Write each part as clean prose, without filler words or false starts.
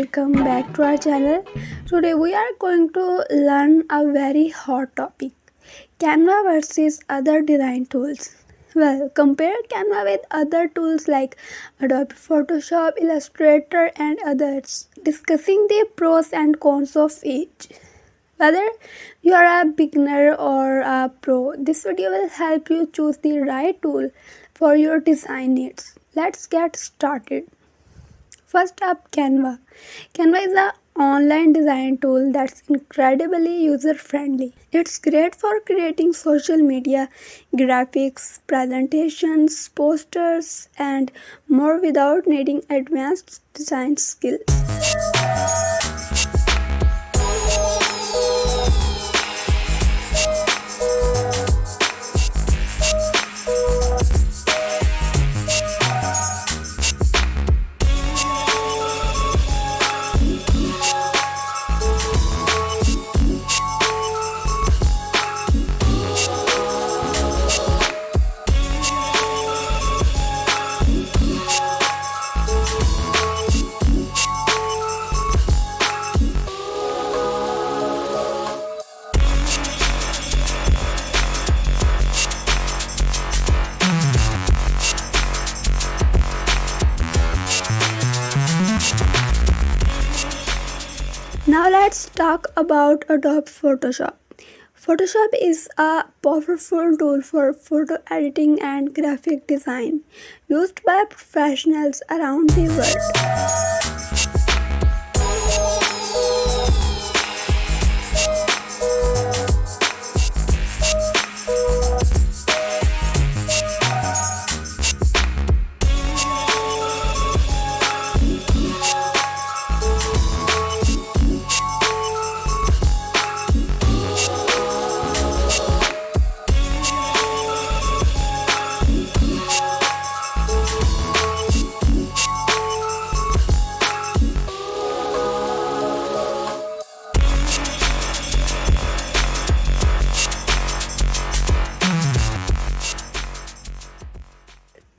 welcome back to our channel. Today we are going to learn a very hot topic, Canva versus other design tools. Well, compare Canva with other tools like Adobe Photoshop, Illustrator and others, discussing the pros and cons of each. Whether you are a beginner or a pro, this video will help you choose the right tool for your design needs. Let's get started. First up, Canva. Canva is an online design tool that's incredibly user friendly. It's great for creating social media, graphics, presentations, posters, and more without needing advanced design skills. Now let's talk about Adobe Photoshop. Photoshop is a powerful tool for photo editing and graphic design used by professionals around the world.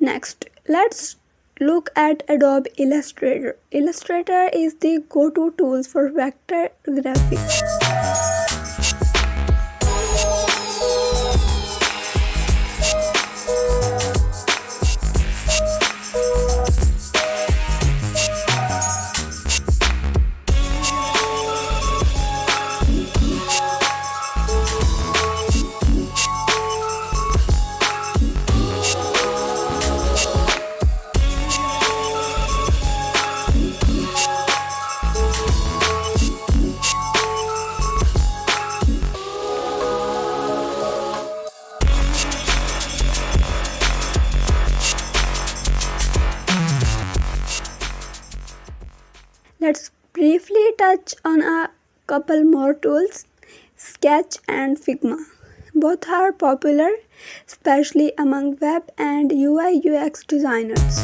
Next, let's look at Adobe Illustrator. Illustrator is the go-to tool for vector graphics. Let's briefly touch on a couple more tools, Sketch and Figma. Both are popular, especially among web and UI UX designers.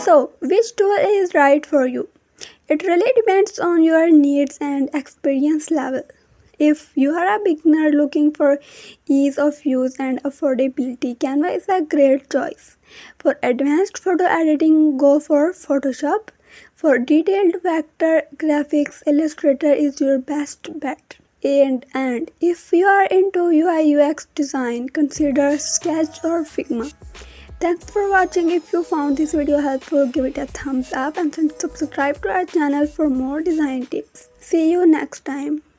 So, which tool is right for you? It really depends on your needs and experience level. If you are a beginner looking for ease of use and affordability, Canva is a great choice. For advanced photo editing, go for Photoshop. For detailed vector graphics, Illustrator is your best bet. And if you are into UI UX design, consider Sketch or Figma. Thanks for watching. If you found this video helpful, give it a thumbs up and subscribe to our channel for more design tips. See you next time.